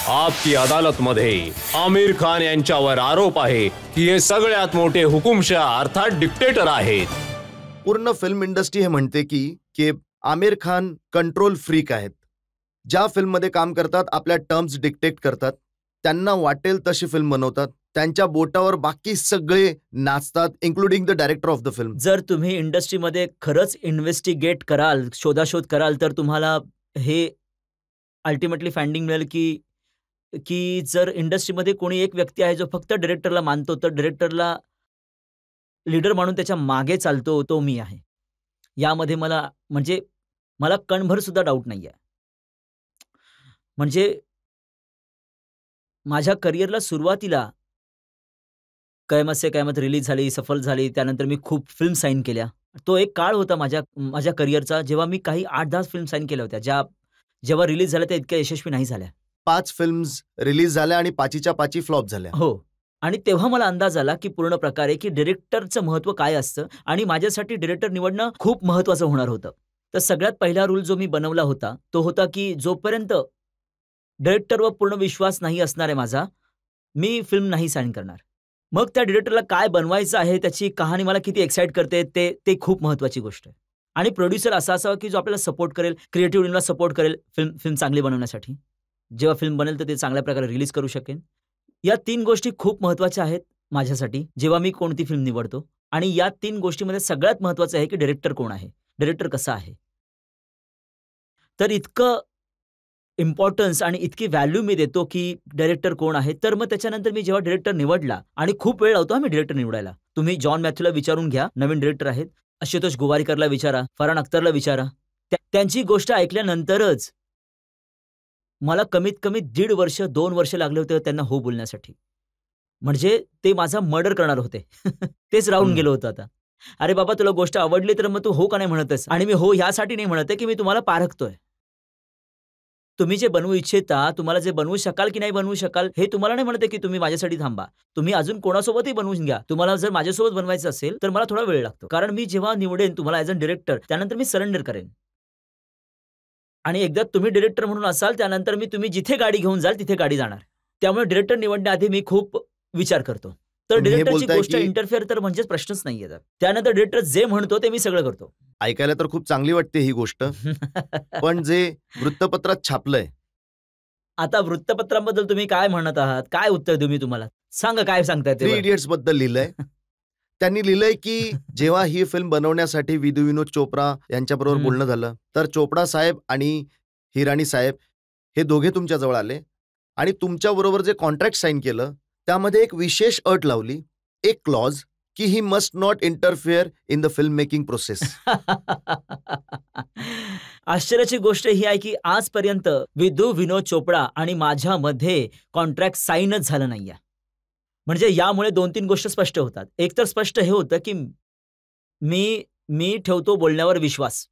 आपकी अदालत मध्ये आमिर खान यांच्यावर आरोप आहे की हे सगळ्यात मोठे हुकुमशाह अर्थात डिक्टेटर आहेत. पूर्ण फिल्म इंडस्ट्री हे म्हणते की आमिर खान कंट्रोल फ्रीक आहेत. ज्या फिल्ममध्ये काम करतात आपल्या टर्म्स डिक्टेट करतात, त्यांना वाटेल तशी फिल्म बनवतात, त्यांच्या बोटावर बाकी सगळे नाचतात, including the director of the film. जर तुम्ही इंडस्ट्रीमध्ये खरंच इन्व्हेस्टिगेट कराल, शोधाशोध कराल, तर तुम्हाला हे अल्टिमेटली फाइंडिंग मिळेल की जर इंडस्ट्रीमध्ये कोणी एक व्यक्ती आहे जो फक्त डायरेक्टरला मानतो, तर डायरेक्टरला लीडर म्हणून त्याच्या मागे चालतो, तो मी आहे. यामध्ये मला कणभर सुद्धा डाऊट नाहीये. म्हणजे माझ्या करिअरला सुरुवातीला कयामत से कयामत रिलीज झाली, सफल झाली. त्यानंतर मी खूप फिल्म साइन केल्या. तो एक काळ होता माझ्या करिअरचा, जेव्हा मी काही 8-10 फिल्म साइन केल्या होत्या, जेव्हा रिलीज झाल्या त्या इतक्या यशस्वी नाही झाल्या. 5 फिल्म्स रिलीज झाल्या आणि 5च्या 5 फ्लॉप झाल्या. हो. आणि तेव्हा मला अंदाज आला की पूर्ण प्रकारे की डायरेक्टरचं महत्त्व काय असतं आणि माझ्यासाठी डायरेक्टर निवडणं खूप महत्त्वाचं होणार होतं. तर सगळ्यात पहिला रूल जो मी बनवला होता, तो होता की जोपर्यंत डायरेक्टरवर पूर्ण विश्वास नाही असणार आहे माझा, मी फिल्म नाही साइन करणार. मग त्या डायरेक्टरला काय बनवायचं आहे, त्याची कहाणी मला किती एक्साइट करते, ते खूप महत्त्वाची गोष्ट आहे. आणि प्रोड्युसर असा असावा की जो आपल्याला सपोर्ट करेल, क्रिएटिव्ह टीमला सपोर्ट करेल फिल्म चांगली बनवण्यासाठी. जेव्हा फिल्म बनेल तर ते चांगल्या प्रकारे रिलीज करू शकेन. या 3 गोष्टी खूप महत्त्वाच्या आहेत माझ्यासाठी, जेव्हा मी कोणती फिल्म निवडतो. आणि या 3 गोष्टीमध्ये सगळ्यात महत्त्वाचं आहे की डायरेक्टर कोण आहे, डायरेक्टर कसा आहे. तर इतकं इम्पॉर्टन्स आणि इतकी व्हॅल्यू मी देतो की डायरेक्टर कोण आहे. तर मग त्याच्यानंतर मी जेव्हा डायरेक्टर निवडला, आणि खूप वेळ लावतो मी डायरेक्टर निवडायला. तुम्ही जॉन मॅथ्यूला विचारून घ्या, नवीन डायरेक्टर आहेत. आशुतोष गोवारीकरला विचारा, फरहान अख्तरला विचारा. त्यांची गोष्ट ऐकल्यानंतरच मला कमीत कमी 1.5 वर्ष 2 वर्ष लागले होते त्यांना हो बोलण्यासाठी. म्हणजे ते माझा मर्डर करणार होते. तेच राहून गेलं होतं आता. अरे बाबा, तुला गोष्ट आवडली तर मग तू हो का नाही म्हणतेस? आणि मी हो ह्यासाठी नाही म्हणत आहे की मी तुम्हाला पारखतोय. तुम्ही जे बनवू इच्छिता, तुम्हाला जे बनवू शकाल की नाही बनवू शकाल, हे तुम्हाला नाही म्हणते की तुम्ही माझ्यासाठी थांबा. तुम्ही अजून कोणासोबतही बनवून घ्या. तुम्हाला जर माझ्यासोबत बनवायचं असेल तर मला थोडा वेळ लागतो. कारण मी जेव्हा निवडेन तुम्हाला ॲज अ डायरेक्टर, त्यानंतर मी सरेंडर करेन. आणि एकदा तुम्ही डायरेक्टर म्हणून असाल, त्यानंतर तुम्ही जिथे गाडी घेऊन जाल तिथे गाडी जाणार. त्यामुळे डायरेक्टर निवडण्याआधी मी खूप विचार करतो. तर डायरेक्टरची गोष्ट इंटरफेअर तर म्हणजेच प्रश्नच नाहीये. त्यानंतर डायरेक्टर जे म्हणतो ते मी सगळं करतो. ऐकायला तर खूप चांगली वाटते ही गोष्ट, पण जे वृत्तपत्रात छापलंय, आता वृत्तपत्रांबद्दल तुम्ही काय म्हणत आहात? काय उत्तर देऊ मी तुम्हाला? सांगा, काय सांगताय ते. 3 इडियट्स बद्दल लिहिलंय. त्यांनी लिहिलंय की जेव्हा ही फिल्म बनवण्यासाठी विनोद चोप्रा यांच्याबरोबर बोलणं झालं, तर चोपडा साहेब आणि हिराणी साहेब हे दोघे तुमच्या जवळ आले आणि तुमच्याबरोबर जे कॉन्ट्रॅक्ट साइन केलं त्यामध्ये एक विशेष अट लावली, एक क्लॉज, की he must not interfere in the film making process. आश्चर्याची गोष्ट ही आहे की आजपर्यंत विनोद चोपडा आणि माझ्यामध्ये कॉन्ट्रॅक्ट साइनच झालं नाहीये. म्हणजे यामुळे 2-3 गोष्टी स्पष्ट होतात. एक तर स्पष्ट हे होतं की मी ठेवतो बोलण्यावर विश्वास,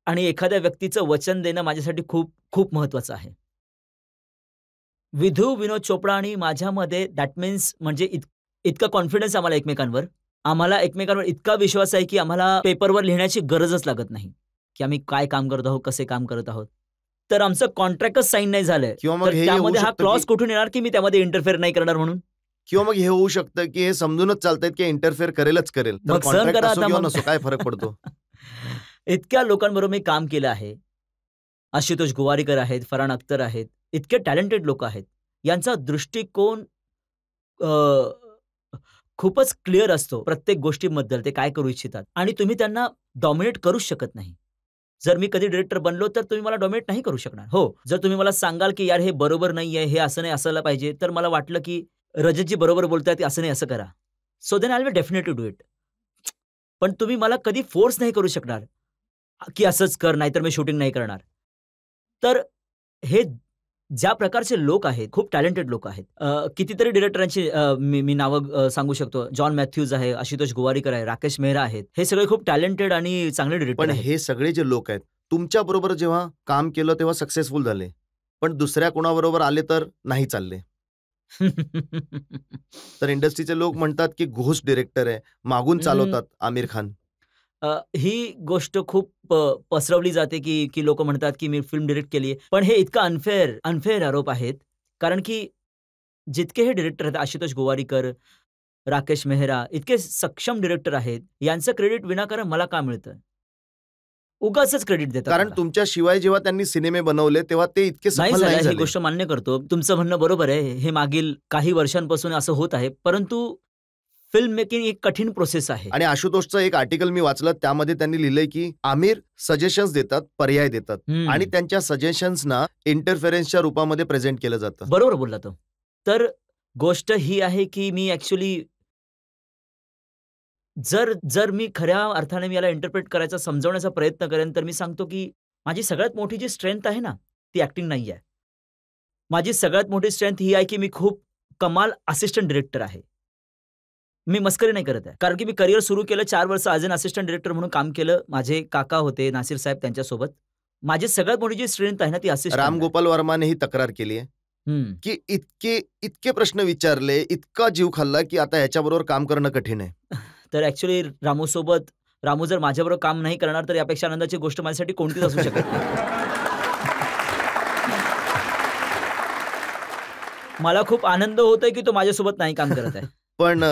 आणि एखाद्या व्यक्तीचं वचन देणं माझ्यासाठी खूप खूप महत्त्वाचं आहे. विनोद चोपडा आणि माझ्यामध्ये दॅट मीन्स म्हणजे इतका कॉन्फिडन्स आम्हाला एकमेकांवर इतका विश्वास आहे की आम्हाला पेपरवर लिहिण्याची गरजच लागत नाही की आम्ही काय काम करत आहोत, कसे काम करत आहोत. तर आमचं कॉन्ट्रॅक्टच साइन नाही झालंय, त्यामध्ये हा क्लॉज कुठून येणार की मी त्यामध्ये इंटरफेअर नाही करणार म्हणून. किंवा मग हे होऊ शकतं की हे समजूनच चालतंय की इंटरफेअर करेल. मग सहन करा आता. नसो, काय फरक पडतो. इतक्या लोकांबरोबर मी काम केलं आहे. आशुतोष गोवारीकर आहेत, फरहान अख्तर आहेत, इतके टॅलेंटेड लोक आहेत. यांचा दृष्टिकोन खूपच क्लिअर असतो प्रत्येक गोष्टीबद्दल, ते काय करू इच्छितात. आणि तुम्ही त्यांना डॉमिनेट करूच शकत नाही. जर मी कधी डायरेक्टर बनलो तर तुम्ही मला डॉमिनेट नाही करू शकणार. हो, जर तुम्ही मला सांगाल की यार हे बरोबर नाहीये, हे असं नाही असायला पाहिजे, तर मला वाटलं की रजतजी बरोबर बोलतायत, असं नाही, असं करा. So then I will definitely do it. पण तुम्ही मला कधी फोर्स नाही करू शकणार की असंच कर, नाहीतर मी शूटिंग नाही करणार. तर हे ज्या प्रकारचे लोक आहेत, खूप टॅलेंटेड लोक आहेत. कितीतरी डिरेक्टरांची मी नावं सांगू शकतो. जॉन मॅथ्यूज आहे, आशुतोष गोवारीकर आहे, राकेश मेहरा आहेत. हे सगळे खूप टॅलेंटेड आणि चांगले डिरेक्टर पण आहेत. हे सगळे जे लोक आहेत, तुमच्या बरोबर जेव्हा काम केलं तेव्हा सक्सेसफुल झाले, पण दुसऱ्या कोणाबरोबर आले तर नाही चालले. तर इंडस्ट्रीचे लोक म्हणतात की घोस्ट डिरेक्टर आहे, मागून चालवतात आमिर खान. ही गोष्ट खूप पसरवली जाते, की लोकं म्हणतात, की मी फिल्म डायरेक्ट केली आहे. पण हे इतकं अनफेअर आरोप आहेत. कारण की जितके हे डायरेक्टर आहेत, आशुतोष गोवारीकर, राकेश मेहरा, इतके सक्षम डायरेक्टर आहेत. यांचं क्रेडिट विनाकारण मला का मिळतं? उगाचच क्रेडिट देतात कारण मला. तुमच्याशिवाय जेव्हा त्यांनी सिनेमे बनवले तेव्हा ते इतके नाही सफल झालं, नाही ही झाले. गोष्ट मान्य करतो. तुमचं म्हणणं बरोबर आहे. हे मागील काही वर्षांपासून असं होत आहे. परंतु फिल्म मेकिंग एक कठीण प्रोसेस आहे. आणि आशुतोषचं एक आर्टिकल मी वाचलं, त्यामध्ये त्यांनी लिहिलंय की आमिर सजेशन्स देतात, पर्याय देतात हं. आणि त्यांच्या सजेशन्सना इंटरफेरन्सच्या रूपामध्ये प्रेझेंट केलं जातं. बरोबर बोलला तो. तर गोष्ट ही आहे, की मी ॲक्चुअली जर मी खऱ्या अर्थाने मी याला इंटरप्रेट करायचा, समजवण्याचा प्रयत्न करेन, तर मी सांगतो, की माझी सगळ्यात मोठी जी स्ट्रेंथ आहे ना, ती ॲक्टिंग नाही आहे. माझी सगळ्यात मोठी स्ट्रेंथ ही आहे, की मी खूप कमाल असिस्टंट डायरेक्टर आहे. मी मस्करी नाही करत आहे. कारण की मी करियर सुरू केलं 4 वर्ष ॲज अन असिस्टंट डायरेक्टर म्हणून काम केलं. माझे काका होते नासिर साहेब त्यांच्यासोबत. माझी सगळ्यात मोठी जी स्ट्रेंथ आहे ना, ती असिस्टंट आहे. राम गोपाल वर्माने ही तक्रार केली आहे हं. की इतके प्रश्न विचारले, इतका जीव खाल्ला की आता ह्याच्याबरोबर काम करणं कठीण आहे. तर ॲक्चुअली रामू जर माझ्याबरोबर काम नाही करणार, तर यापेक्षा आनंदाची गोष्ट माझ्यासाठी कोणतीच असू शकत नाही. मला खूप आनंद होतोय, की तो माझ्यासोबत नाही काम करत आहे. पण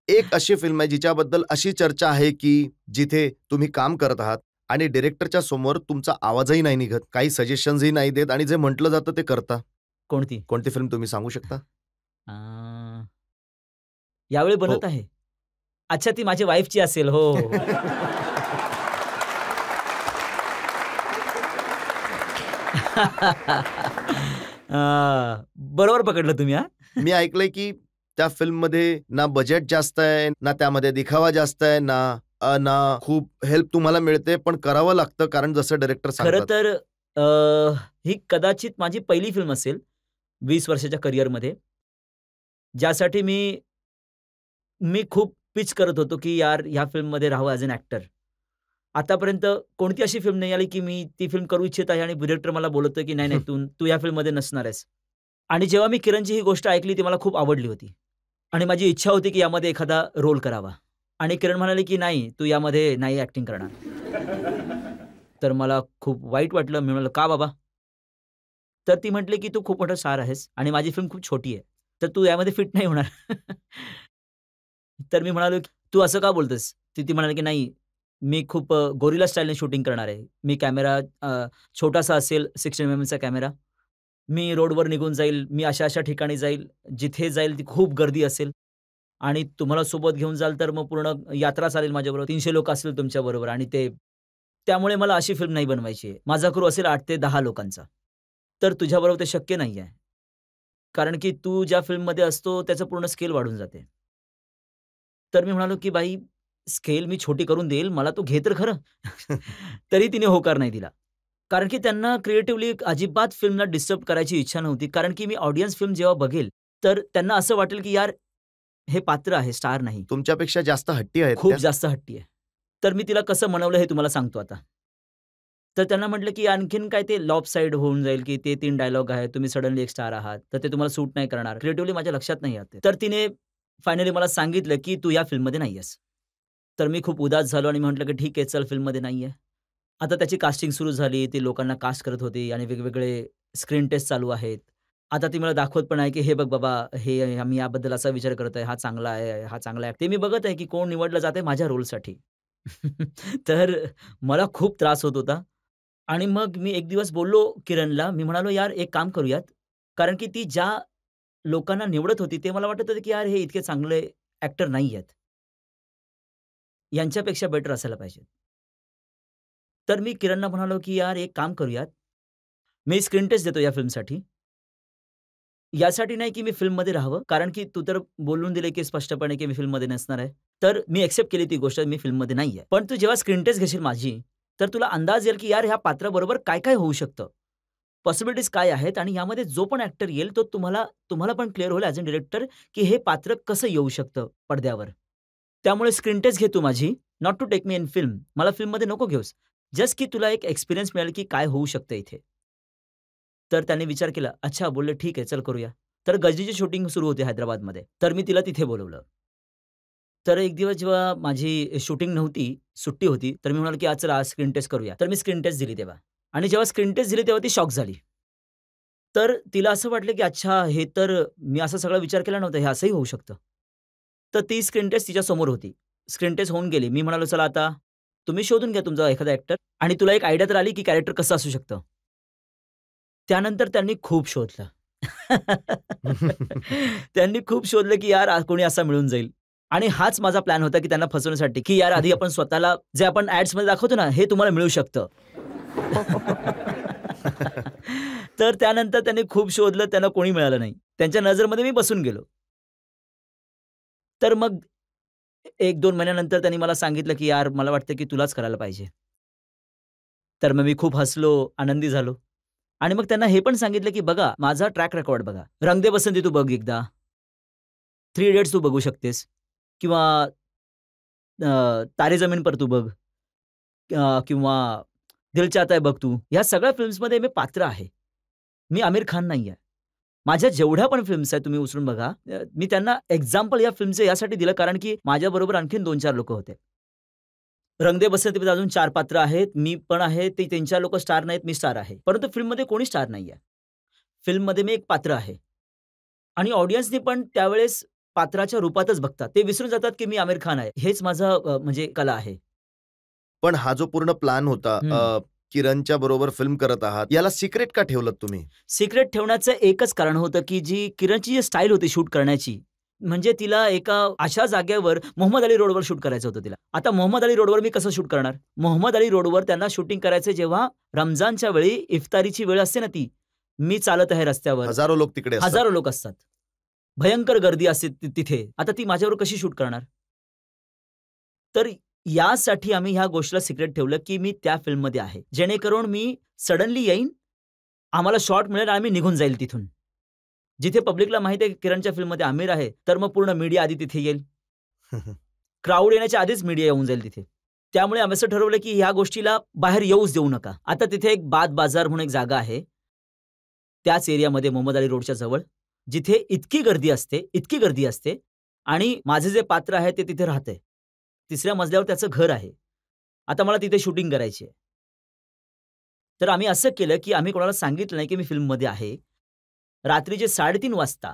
एक अशी फिल्म आहे जिच्याबद्दल अशी चर्चा आहे की जिथे तुम्ही काम करत आहात आणि डिरेक्टरच्या समोर तुमचा आवाजही नाही निघत, काही सजेशन्सही नाही देत आणि जे म्हटलं जातं ते करता. कोणती? कोणती फिल्म तुम्ही सांगू शकता? अ, यावेळी हो. बनत आहे. अच्छा, ती माझ्या वाईफची असेल. हो, हो, हो. बरोबर पकडलं तुम्ही हां. मी ऐकलंय की त्या फिल्ममध्ये ना बजेट जास्त आहे, ना त्यामध्ये दिखावा जास्त आहे, ना खूप हेल्प तुम्हाला मिळते, पण करावं लागतं कारण जसं डायरेक्टर खरं सांगतात. तर ही कदाचित माझी पहिली फिल्म असेल 20 वर्षाच्या करिअरमध्ये. ज्यासाठी मी खूप पिच करत होतो, की यार ह्या फिल्ममध्ये राहावं ॲज अन ॲक्टर. आतापर्यंत कोणती अशी फिल्म नाही आली, की मी ती फिल्म करू इच्छित आहे आणि डायरेक्टर मला बोलतोय, की "नाही, तू तू या फिल्ममध्ये नसणार आहेस." आणि जेव्हा मी किरणची ही गोष्ट ऐकली, ती मला खूप आवडली होती. आणि माझी इच्छा होती, की यामध्ये एखादा रोल करावा. आणि किरण म्हणाले, की "नाही, तू यामध्ये नाही ॲक्टिंग करणार." तर मला खूप वाईट वाटलं. मी म्हणालो, "का बाबा?" तर ती म्हटली, की "तू खूप मोठा स्टार आहेस आणि माझी फिल्म खूप छोटी आहे. तर तू यामध्ये फिट नाही होणार." तर मी म्हणालो, की "तू असं का बोलतोस?" ती ती म्हणाली, की "नाही, मी खूप गोरिल्ला स्टाईलने शूटिंग करणार आहे. मी कॅमेरा छोटासा असेल 16 एमएमचा कॅमेरा. मी रोडवर निघून जाईल. मी अशा-अशा ठिकाणी जाईल. जिथे जाईल ती खूप गर्दी असेल आणि तुम्हाला सोबत घेऊन जाल तर मग पूर्ण यात्रा चालेल माझ्याबरोबर. 300 लोकं असतील तुमच्याबरोबर आणि त्यामुळे मला अशी फिल्म नाही बनवायची आहे. माझा क्रू असेल 8 ते 10 लोकांचा. तर तुझ्याबरोबर ते शक्य नाही आहे. कारण की तू ज्या फिल्ममध्ये असतो त्याचं पूर्ण स्केल वाढून जाते." तर मी म्हणालो, की "बाई स्केल मी छोटी करून देईल, मला तू घे तर खरं." तरी तिने होकार नाही दिला. कारण की त्यांना क्रिएटिव्हली अजिबात फिल्मला डिस्टर्ब करायची इच्छा नव्हती. कारण की मी ऑडियन्स फिल्म जेव्हा बघेल, तर त्यांना असं वाटेल, की यार हे पात्र आहे, स्टार नाही. तुमच्यापेक्षा जास्त हट्टी आहेत खूप त्या. जास्त हट्टी आहे. तर मी तिला कसं मनवलं हे तुम्हाला सांगतो आता. तर त्यांना म्हटलं, की आणखीन काय ते लॉप साइड होऊन जाईल, की ते 3 डायलॉग आहेत. तुम्ही सडनली एक स्टार आहात. तर ते तुम्हाला सूट नाही करणार. क्रिएटिव्हली माझ्या लक्षात नाही येत. तर तिने फायनली मला सांगितलं, की "तू या फिल्ममध्ये नाही आहेस." तर मी खूप उदास झालो आणि म्हटलं, की "ठीक आहे, चल फिल्ममध्ये नाही आहे." आता त्याची कास्टिंग सुरू झाली. ती लोकांना कास्ट करत होती आणि वेगवेगळे स्क्रीन टेस्ट चालू आहेत. आता ती मला दाखवत पण आहे, की "हे बघ बाबा, हे आम्ही याबद्दल असा विचार करत आहे. हा चांगला आहे, हा चांगला आहे." ते मी बघत आहे, की कोण निवडलं जातंय माझ्या रोलसाठी. तर मला खूप त्रास होत होता आणि मग मी एक दिवस बोललो किरणला. मी म्हणालो, "यार एक काम करूयात." कारण की ती ज्या लोकांना निवडत होती, ते मला वाटत होतं, की यार हे इतके चांगले ॲक्टर नाही आहेत. यांच्यापेक्षा बेटर असायला पाहिजे. तर मी किरणला म्हणालो, की "यार एक काम करूयात, मी स्क्रीन टेस्ट देतो या फिल्मसाठी. यासाठी नाही, की मी फिल्ममध्ये राहावं, कारण की तू तर बोलून दिले, की स्पष्टपणे, की मी फिल्ममध्ये नसणार आहे. तर मी एक्सेप्ट केली ती गोष्ट, मी फिल्ममध्ये नाही आहे. पण तू जेव्हा स्क्रीन टेस्ट घेशील माझी, तर तुला अंदाज येईल, की यार ह्या पात्राबरोबर काय-काय होऊ शकतं. पॉसिबिलिटीज काय आहेत आणि यामध्ये जो पण ॲक्टर येईल, तो तुम्हाला तुम्हाला पण क्लिअर होईल ॲज अ डायरेक्टर, की हे पात्र कसं येऊ शकतं पडद्यावर. त्यामुळे स्क्रीन टेस्ट घे तू माझी, not to take me in film. मला फिल्ममध्ये नको घेऊस. जस्ट की तुला एक एक्सपिरियन्स मिळेल, की काय होऊ शकतं इथे. तर त्याने विचार केला. अच्छा, बोलले, "ठीक आहे, चल करूया." तर गजनीची शूटिंग सुरू होती हैदराबादमध्ये. तर मी तिला तिथे बोलावलं. तर एक दिवस जेव्हा माझी शूटिंग नव्हती, सुट्टी होती, तर मी म्हणालो, की "आज चला आज स्क्रीन टेस्ट करूया." तर मी स्क्रीन टेस्ट दिली तेव्हा आणि जेव्हा स्क्रीन टेस्ट दिली तेव्हा ती शॉक झाली. तर तिला असं वाटलं, की अच्छा हे तर मी असा सगळा विचार केला नव्हता, हे असंही होऊ शकतं. तर ती स्क्रीन टेस्ट तिच्यासमोर होती. स्क्रीन टेस्ट होऊन गेली. मी म्हणालो, "चला आता तुम्ही शोधून घ्या तुमचा एखादा ॲक्टर आणि तुला एक आयडिया तर आली, की कॅरेक्टर कसं असू शकतं." त्यानंतर त्यांनी खूप शोधलं. त्यांनी खूप शोधलं, की यार कोणी असा मिळून जाईल आणि हाच माझा प्लॅन होता, की त्यांना फसवण्यासाठी, की यार आधी आपण स्वतःला जे आपण ॲड्समध्ये दाखवतो ना, हे तुम्हाला मिळू शकतं. तर त्यानंतर त्यांनी खूप शोधलं, त्यांना कोणी मिळालं नाही. त्यांच्या नजरमध्ये मी बसून गेलो. तर मग 1-2 महिन्यानंतर त्यांनी मला सांगितलं, की "यार मला वाटतं, की तुलाच करायला पाहिजे." तर मग मी खूप हसलो, आनंदी झालो आणि मग त्यांना हे पण सांगितलं, की "बघा माझा ट्रॅक रेकॉर्ड बघा. रंग दे बसंती तू बघ एकदा. थ्री इडियट्स तू बघू शकतेस किंवा तारे जमीन पर तू बघ किंवा दिल चाहता है बघ तू. ह्या सगळ्या फिल्म्समध्ये मी पात्र आहे. मी आमिर खान नाहीये. माझ्या जेवढ्या पण फिल्म्स आहेत तुम्ही उचलून बघा. मी त्यांना एक्झाम्पल या फिल्मचं यासाठी दिलं कारण की माझ्याबरोबर आणखीन 2-4 लोकं होते. रंग दे बसंतीमध्ये अजून 4 पात्र आहेत. मी पण आहे. ते 3-4 लोकं स्टार नाहीत. मी स्टार आहे. परंतु फिल्ममध्ये कोणी स्टार नाहीये. फिल्ममध्ये मी एक पात्र आहे. आणि ऑडियन्सनी पण त्यावेळेस पात्राच्या रूपातच बघतात. ते विसरून जातात की मी आमिर खान आहे. हेच माझं म्हणजे कला आहे. पण हा जो पूर्ण प्लॅन होता, हं. किरणच्या बरोबर फिल्म करत आहात, याला सिक्रेट का ठेवलत तुम्ही? सिक्रेट ठेवण्याचं एकच कारण होतं, की जी किरणची जी स्टाईल होती शूट करण्याची, म्हणजे तिला एका अशा जागेवर मोहम्मद अली रोडवर शूट करायचं होतं तिला. आता मोहम्मद अली रोडवर मी कसं शूट करणार? मोहम्मद अली रोडवर त्यांना शूटिंग करायचं जेव्हा रमजानच्या वेळी इफ्तारीची वेळ असते ना ती. मी चालत आहे रस्त्यावर. हजारो लोक तिकडे असतात. हजारो लोक असतात. भयंकर गर्दी असते तिथे. आता ती माझ्यावर कशी शूट करणार? तर यासाठी आम्ही ह्या गोष्टीला सिक्रेट ठेवलं, की मी त्या फिल्ममध्ये आहे. जेणेकरून मी सडनली येईन, आम्हाला शॉट मिळेल आणि मी निघून जाईल तिथून. जिथे पब्लिकला माहिती आहे, की किरणच्या फिल्ममध्ये आमिर आहे, तर मग पूर्ण मीडिया आधी तिथे येईल. क्राउड येण्याच्या आधीच मीडिया येऊन जाईल तिथे. त्यामुळे आम्ही असं ठरवलं, की ह्या गोष्टीला बाहेर येऊच देऊ नका. आता तिथे एक बाद बाजार म्हणून एक जागा आहे. त्याच एरियामध्ये मोहम्मद अली रोडच्या जवळ, जिथे इतकी गर्दी असते आणि माझे जे पात्र आहे ते तिथे राहतंय. 3ऱ्या मजल्यावर त्याचं घर आहे. आता मला तिथे शूटिंग करायची आहे. तर आम्ही असं केलं, की आम्ही कोणाला सांगितलं नाही, की मी फिल्ममध्ये आहे. रात्रीचे 3:30 वाजता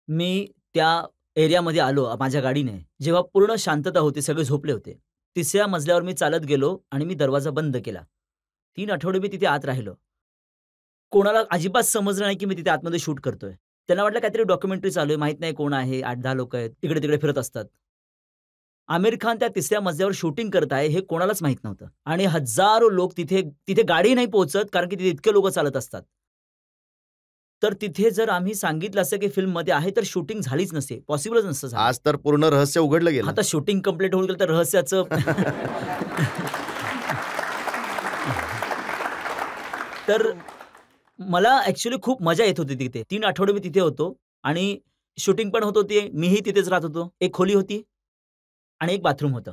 मी त्या एरियामध्ये आलो माझ्या गाडीने. जेव्हा पूर्ण शांतता होती, सगळे झोपले होते. 3ऱ्या मजल्यावर मी चालत गेलो आणि मी दरवाजा बंद केला. 3 आठवडे मी तिथे आत राहिलो. कोणाला अजिबात समजलं नाही, की मी तिथे आतमध्ये शूट करतोय. त्यांना वाटलं काहीतरी डॉक्युमेंटरी चालू आहे, माहीत नाही कोण आहे, 8-10 लोकं आहेत, इकडे-तिकडे फिरत असतात. आमिर खान त्या 3ऱ्या मजल्यावर शूटिंग करत आहे, हे कोणालाच माहीत नव्हतं आणि हजारो लोक तिथे तिथे गाडी नाही पोहोचत, कारण की तिथे इतके लोकं चालत असतात. तर तिथे जर आम्ही सांगितलं असतं, की फिल्ममध्ये आहे, तर शूटिंग झालीच नसते. पॉसिबलच नसतं झालं. आज तर पूर्ण रहस्य उघडलं गेलं. आता शूटिंग कंप्लीट होऊन गेलं तर रहस्याचं तर मला ॲक्चुअली खूप मजा येत होती तिथे. 3 आठवडे मी तिथे होतो आणि शूटिंग पण होत होती. मीही तिथेच राहत होतो. एक खोली होती आणि एक बाथरूम होतं.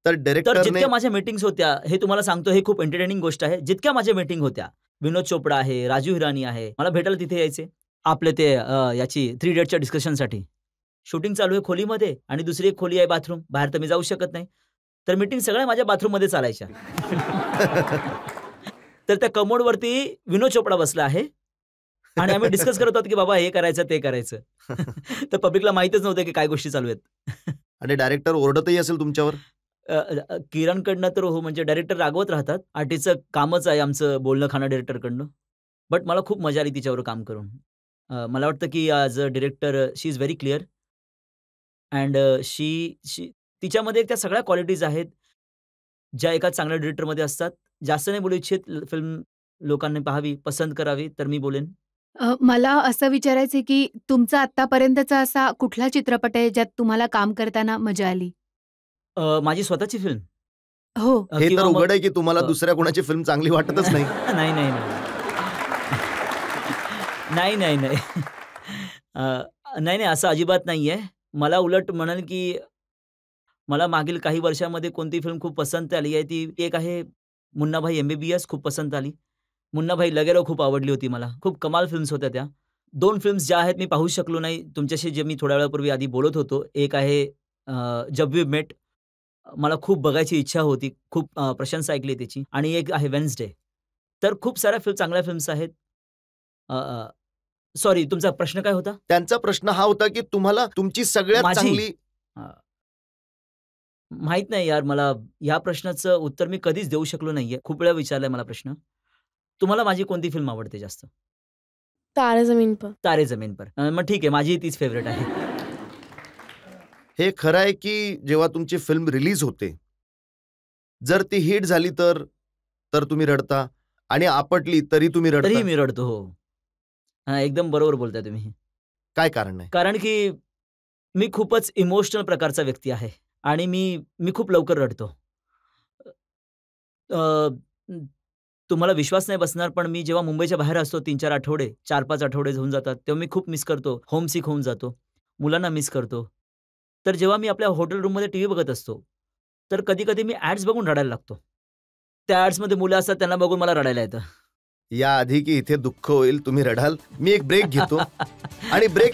तर तर डायरेक्टरने जितक्या माझ्या मीटिंग्स होत्या, हे तुम्हाला सांगतो हे खूप एंटरटेनिंग गोष्ट आहे. जितक्या माझ्या मीटिंग होत्या, विनोद चोपडा आहे, राजू हिरानी आहे, मला भेटायला तिथे यायचे. आपले ते याची थ्री इडियट्सच्या डिस्कशनसाठी. शूटिंग चालू आहे खोलीमध्ये आणि दुसरी एक खोली आहे बाथरूम. बाहेर तर मी जाऊ शकत नाही. तर मीटिंग सगळ्या माझ्या बाथरूममध्ये चालायच्या. तर त्या कमोडवरती विनोद चोपडा बसला आहे आणि आम्ही डिस्कस करत आहोत, की बाबा हे करायचं, ते करायचं. तर पब्लिकला माहीतच नव्हतं, की काय गोष्टी चालू आहेत. आणि डायरेक्टर ओरडतही असेल तुमच्यावर. किरणकडनं तर हो, म्हणजे डायरेक्टर रागवत राहतात. आर्टिस्टचं कामच आहे आमचं बोलणं खाणं डायरेक्टरकडनं. बट मला खूप मजा आली तिच्यावर काम करून. मला वाटतं की as a director she is very clear and she she तिच्यामध्ये त्या सगळ्या क्वालिटीज आहेत, ज्या एका चांगल्या डायरेक्टरमध्ये असतात. जास्त नाही बोलू इच्छित, फिल्म लोकांनी पाहावी, पसंत करावी, तर मी बोलेन. मला असं विचारायचं आहे, की तुमचा आत्तापर्यंतचा असा कुठला चित्रपट आहे, ज्यात तुम्हाला काम करताना मजा आली? माझी स्वतःची फिल्म हो. हे तर किंवा मग उघड आहे की तुम्हाला अ, दुसऱ्या कोणाची फिल्म चांगली वाटतच नाही. नाही, नाही, नाही. नाही, नाही, नाही. अ, नाही, नाही असं अजिबात नाहीये. मला उलट म्हणेल, की मला मागील काही वर्षामध्ये कोणती फिल्म खूप पसंत आली आहे, ती एक आहे मुन्नाभाई एम-बी-बी-एस खूप पसंत आली. मुन्नाभाई लगेरो खूप आवडली होती मला. खूप कमाल फिल्म्स होत्या त्या. 2 फिल्म्स ज्या आहेत मी पाहूच शकलो नाही. तुमच्याशी जे मी थोड्या वेळापूर्वी आधी बोलत होतो. एक आहे जब वी मेट मला खूप बघायची इच्छा होती. खूप प्रशंसा ऐकली त्याची. आणि एक आहे वेन्सडे. तर खूप साऱ्या चांगल्या फिल्म्स आहेत. सॉरी, तुमचा प्रश्न काय होता? त्यांचा प्रश्न हा होता की तुम्हाला तुमची सगळ्यात माझी? चांगली माहित नाही यार, मला या प्रश्नाचं उत्तर मी कधीच देऊ शकलो नाहीये. खूप वेळा विचारलाय मला प्रश्न. तुम्हाला माझी कोणती फिल्म आवडते जास्त? तारे जमीन पर. तारे जमीन पर. मग ठीक आहे, माझी तीच फेव्हरेट आहे. हे खरं आहे की जेव्हा तुमची फिल्म रिलीज होते, जर ती हिट झाली तर तुम्ही रडता आणि आपटली तरी तुम्ही तरीही रडता. मी रडतो. हो. एकदम बरोबर बोलताय तुम्ही. काय कारण आहे? कारण की मी खूपच इमोशनल प्रकारचा व्यक्ती आहे आणि मी खूप लवकर रडतो. अ, तुम्हाला विश्वास नाही बसणार, पण मी जेव्हा मुंबईच्या बाहेर असतो 3-4 आठवडे, 4-5 आठवडे होऊन जातात, तेव्हा मी खूप मिस करतो. होमसिक होऊन जातो. मुलांना मिस करतो. तर जेव्हा मी आपल्या हॉटेल रूममध्ये टीव्ही बघत असतो, तर कधी-कधी मी ॲड्स बघून रडायला लागतो. त्या ॲड्समध्ये मुलं असतात, त्यांना बघून मला रडायला येतं. या आधी की इथे दुःख होईल, तुम्ही रडाल. मी एक ब्रेक घेतो आणि ब्रेक